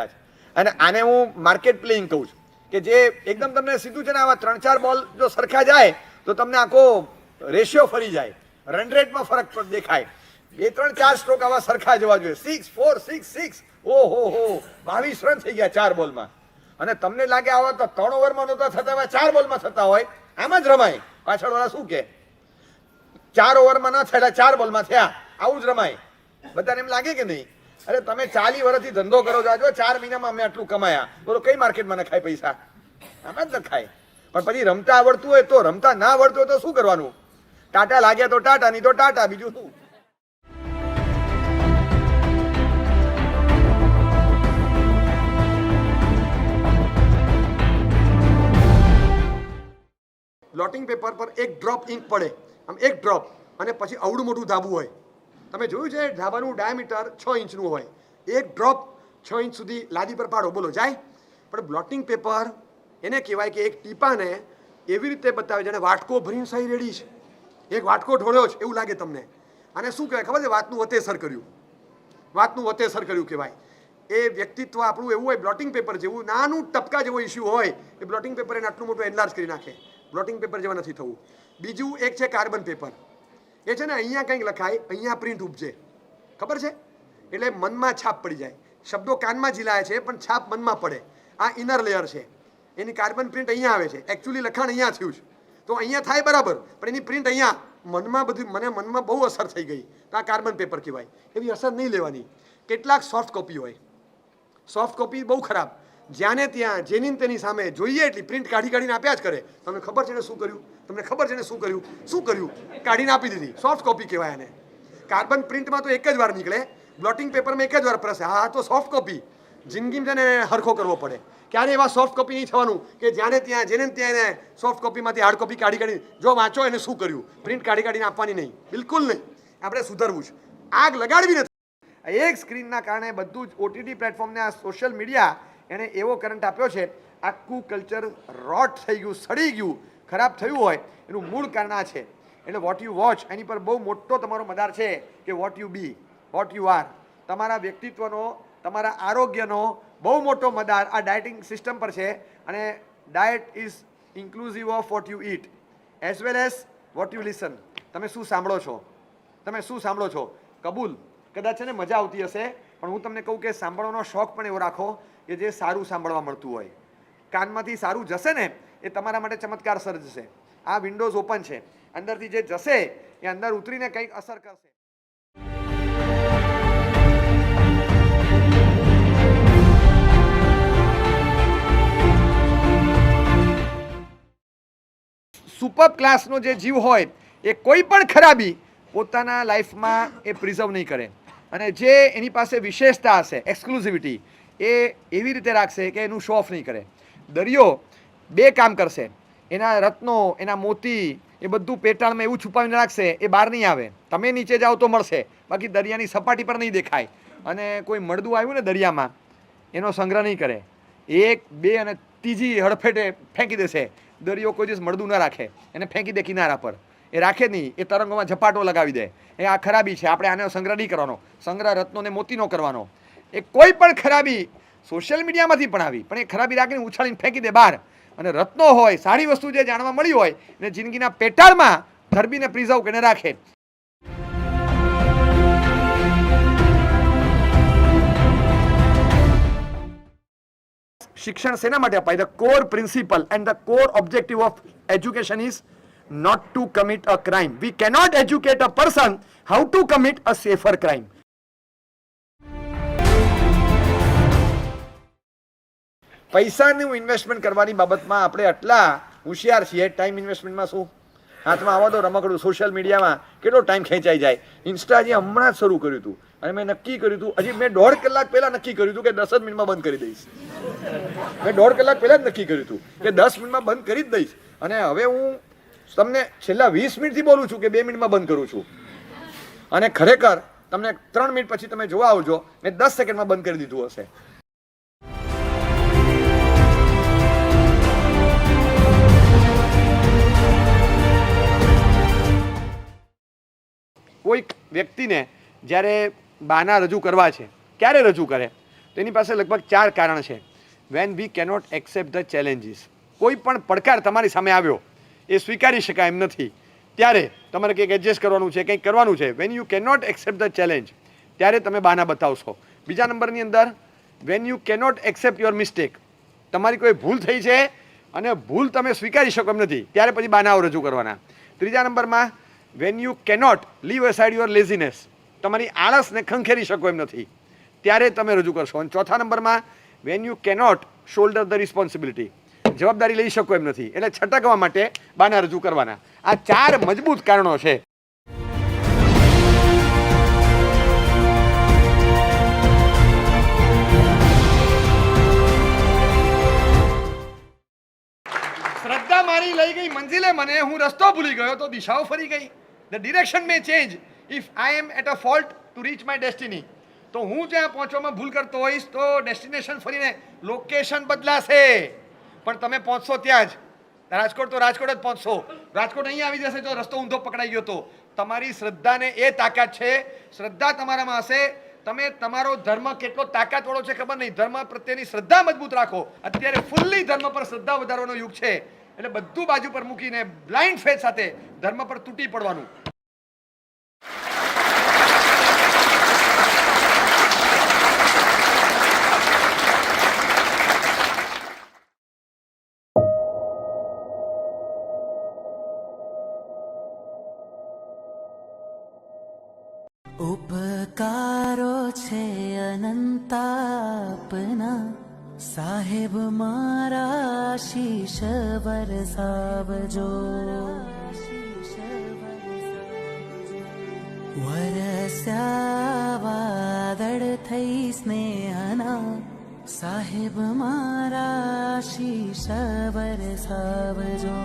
અને આને હું માર્કેટ પ્લેઇંગ કહું છું કે જે એકદમ તમને સીધું છે ને આવા 3-4 બોલ જો સરખા જાય તો તમને આખો રેશિયો ફરી જાય, રન રેટમાં ફરક પણ દેખાય. 2-3-4 સ્ટ્રોક આવા સરખા જવા જોઈએ. 6 4 6 6 ઓહો 22 રન થઈ ગયા 4 બોલમાં. અને તમને લાગે આવા તો 3 ઓવરમાં નહોતા થતા, હવે 4 બોલમાં થતા હોય, આમ જ રમાય. પાછળવાળા શું કે 4 ઓવરમાં ન થયેલા 4 બોલમાં થયા, આવું જ રમાય. બધાને એમ લાગે કે નહીં? અરે તમે 40 વર્ષથી ધંધો કરો છો, આજો 4 મહિનામાં અમે આટલું કમાયા, બોલો કઈ માર્કેટમાં નખાય પૈસા? આમાં જ નખાય. પણ પછી રમતા આવડતું હોય તો, રમતા ના આવડતું હોય તો શું કરવાનું? ટાટા લાગ્યા તો ટાટા, નહીં તો ટાટા, બીજું શું? બ્લોટિંગ પેપર પર એક ડ્રોપ ઇંક પડે, આમ એક ડ્રોપ, અને પછી અવડું મોટું ધાબું હોય. તમે જોયું છે ધાબાનું ડાયામીટર 6 ઇંચનું હોય, એક ડ્રોપ 6 ઇંચ સુધી લાદી પર પાડો, બોલો જાય? પણ બ્લોટિંગ પેપર એને કહેવાય કે એક ટીપાને એવી રીતે બતાવે જેને વાટકો ભરીને સહી રેડી છે, એક વાટકો ઢોળ્યો છે એવું લાગે તમને. અને શું કહેવાય ખબર છે? વાતનું વતેસર કર્યું, વાતનું વતેસર કર્યું કહેવાય. એ વ્યક્તિત્વ આપણું એવું હોય, બ્લોટિંગ પેપર જેવું નાનું ટપકા જેવો ઇસ્યુ હોય એ બ્લોટિંગ પેપર એને આટલું મોટું એનલાર્જ કરી નાખે. બ્લોટિંગ પેપર જેવા નથી થવું. બીજું એક છે કાર્બન પેપર. એ છે ને અહીંયા કંઈક લખાય, અહીંયા પ્રિન્ટ ઉપજે, ખબર છે? એટલે મનમાં છાપ પડી જાય. શબ્દો કાનમાં ઝીલાય છે પણ છાપ મનમાં પડે. આ ઇનર લેયર છે, એની કાર્બન પ્રિન્ટ અહીંયા આવે છે. એકચ્યુઅલી લખાણ અહીંયા થયું છે તો અહીંયા થાય બરાબર, પણ એની પ્રિન્ટ અહીંયા મનમાં, બધું મને મનમાં બહુ અસર થઈ ગઈ તો આ કાર્બન પેપર કહેવાય. એવી અસર નહીં લેવાની. કેટલાક સોફ્ટ કોપી હોય, સોફ્ટ કોપી બહુ ખરાબ, જ્યાંને ત્યાં જેની તેની સામે જોઈએ એટલી પ્રિન્ટ કાઢી કાઢીને આપ્યા જ કરે. તમને ખબર છે ને શું કર્યું? તમને ખબર છે ને શું કર્યું? શું કર્યું? કાઢીને આપી દીધી. સોફ્ટ કોપી કહેવાય એને. કાર્બન પ્રિન્ટમાં તો એક જ વાર નીકળે, બ્લોટિંગ પેપરમાં એક જ વાર પ્રસે. હા તો સોફ્ટ કોપી જિંદગીમાં તેને હરખો કરવો પડે. ક્યારે એવા સોફ્ટ કોપી નહીં થવાનું કે જ્યાંને ત્યાં જેને ત્યાં એને સોફ્ટ કોપીમાંથી હાર્ડ કોપી કાઢી કાઢી જો વાંચો એને શું કર્યું, પ્રિન્ટ કાઢી કાઢીને આપવાની નહીં, બિલકુલ નહીં. આપણે સુધરવું છે. આગ લગાડવી નથી. એક સ્ક્રીનના કારણે બધું જ ઓટીટી પ્લેટફોર્મને, આ સોશિયલ મીડિયા એને એવો કરંટ આપ્યો છે, આખું કલ્ચર રોટ થઈ ગયું, સડી ગયું, ખરાબ થયું હોય એનું મૂળ કારણ આ છે. એટલે વોટ યુ વોચ એની પર બહુ મોટો તમારો મદાર છે કે what you be, what you are. તમારા વ્યક્તિત્વનો, તમારા આરોગ્યનો બહુ મોટો મદાર આ ડાયટિંગ સિસ્ટમ પર છે. અને diet is inclusive of what you it as well as what you listen. તમે શું સાંભળો છો, તમે શું સાંભળો છો? કબૂલ, કદાચ છે ને મજા આવતી હશે, પણ હું તમને કહું કે સાંભળવાનો શોખ પણ એવો રાખો કે જે સારું સાંભળવા મળતું હોય. કાનમાંથી સારું જશે ને એ તમારા માટે ચમત્કાર સર્જશે. આ વિન્ડોઝ ઓપન છે, અંદરથી જે જશે એ અંદર ઉતરીને કંઈક અસર કરશે. સુપર ક્લાસનો જે જીવ હોય એ કોઈ પણ ખરાબી પોતાના લાઈફમાં એ પ્રિઝર્વ નહીં કરે. અને જે એની પાસે વિશેષતા હશે, એક્સક્લુઝિવિટી, એ એવી રીતે રાખશે કે એનું શો ઓફ નહીં કરે. દરિયો 2 કામ કરશે, એના રત્નો, એના મોતી, એ બધું પેટાળમાં એવું છુપાવીને રાખશે, એ બહાર નહીં આવે. તમે નીચે જાઓ તો મળશે, બાકી દરિયાની સપાટી પર નહીં દેખાય. અને કોઈ મળદું આવ્યું ને દરિયામાં, એનો સંગ્રહ નહીં કરે. 1 2 અને ત્રીજી હડફેટે ફેંકી દેશે. દરિયો કોઈ દિવસ મળદું ન રાખે, એને ફેંકી દે કિનારા પર. એ રાખે નહીં, એ તરંગોમાં ઝપાટો લગાવી દે. એ આ ખરાબી છે, આપણે આનો સંગ્રહ નહીં કરવાનો. સંગ્રહ રત્નોને મોતીનો કરવાનો. એ કોઈ પણ ખરાબી સોશિયલ મીડિયામાંથી પણ આવી, પણ એ ખરાબી રાખીને ઉછાળીને ફેંકી દે બહાર. અને રત્નો હોય, સારી વસ્તુ જે જાણવા મળી હોય એને જિંદગીના પેટાળમાં ધરબીને પ્રિઝર્વ કરીને રાખે. શિક્ષણ શેના માટે અપાય? The core principal and the core objective of education is not to commit a crime. We cannot educate a person how to commit a safer crime. પૈસાનું ઇન્વેસ્ટમેન્ટ કરવાની બાબતમાં આપણે આટલા હોશિયાર છીએ. ટાઈમ ઇન્વેસ્ટમેન્ટમાં શું? હાથમાં આવવા દો રમકડું. સોશિયલ મીડિયામાં કેટલો ટાઈમ ખેંચાઈ જાય. ઇન્સ્ટા હજી હમણાં જ શરૂ કર્યું હતું અને મેં નક્કી કર્યું હતું, હજી મેં 1.5 કલાક પહેલા નક્કી કર્યું હતું કે 10 જ મિનિટમાં બંધ કરી દઈશ. મેં 1.5 કલાક પહેલા જ નક્કી કર્યું હતું કે 10 મિનિટમાં બંધ કરી જ દઈશ. અને હવે હું તમને છેલ્લા 20 મિનિટથી બોલું છું કે 2 મિનિટમાં બંધ કરું છું. અને ખરેખર તમને 3 મિનિટ પછી તમે જોવા આવજો, મેં 10 સેકન્ડમાં બંધ કરી દીધું હશે. કોઈક વ્યક્તિને જ્યારે બાના રજૂ કરવા છે, ક્યારે રજૂ કરે? તો એની પાસે લગભગ 4 કારણ છે. When we cannot accept the challenges, કોઈ પણ પડકાર તમારી સામે આવ્યો એ સ્વીકારી શકાય એમ નથી, ત્યારે તમારે કંઈક એડજસ્ટ કરવાનું છે, કંઈક કરવાનું છે. Van you cannot accept the challenge, ત્યારે તમે બહાના બતાવશો. બીજા નંબરની અંદર van you cannot accept your mistake, તમારી કોઈ ભૂલ થઈ છે અને ભૂલ તમે સ્વીકારી શકો એમ નથી, ત્યારે પછી બહાનાઓ રજૂ કરવાના. ત્રીજા નંબરમાં when you cannot leave aside your laziness, તમારી આળસને ખંખેરી શકો એમ નથી, ત્યારે તમે રજૂ કરશો. અને ચોથા નંબરમાં when you cannot shoulder the responsibility, જવાબદારી લઈ શકો એમ નથી, એટલે છટકવા માટે બહાના રજૂ કરવાના. આ 4 મજબૂત કારણો છે. શ્રદ્ધા મારી લઈ ગઈ મંજિલે મને, હું રસ્તો ભૂલી ગયો તો દિશાઓ ફરી ગઈ. The direction may change if I am at a fault to reach my destiny. તો હું જ્યાં પહોંચવામાં ભૂલ કરતો હોઈશ તો ડેસ્ટિનેશન ફરીને લોકેશન બદલાશે, પણ તમે પહોંચશો ત્યાં જ. રાજકોટ તો રાજકોટ જ પહોંચશો, રાજકોટ અહીંયા આવી જશે તો રસ્તો ઊંધો પકડાઈ ગયો. તો તમારી શ્રદ્ધાને એ તાકાત છે, શ્રદ્ધા તમારામાં હશે. તમે તમારો ધર્મ કેટલો તાકાતવાળો છે ખબર નહીં, ધર્મ પ્રત્યેની શ્રદ્ધા મજબૂત રાખો. અત્યારે ફૂલ્લી ધર્મ પર શ્રદ્ધા વધારવાનો યુગ છે, એટલે બધું બાજુ પર મૂકીને બ્લાઇન્ડ ફેથ સાથે ધર્મ પર તૂટી પડવાનું. ઉપકારો છે અનંતાપના, સાહેબ મારા શીશ વરસાવજો. વરસ્યા વાદળ થઈ સ્નેહના, સાહેબ મારા શીશ વરસાવજો.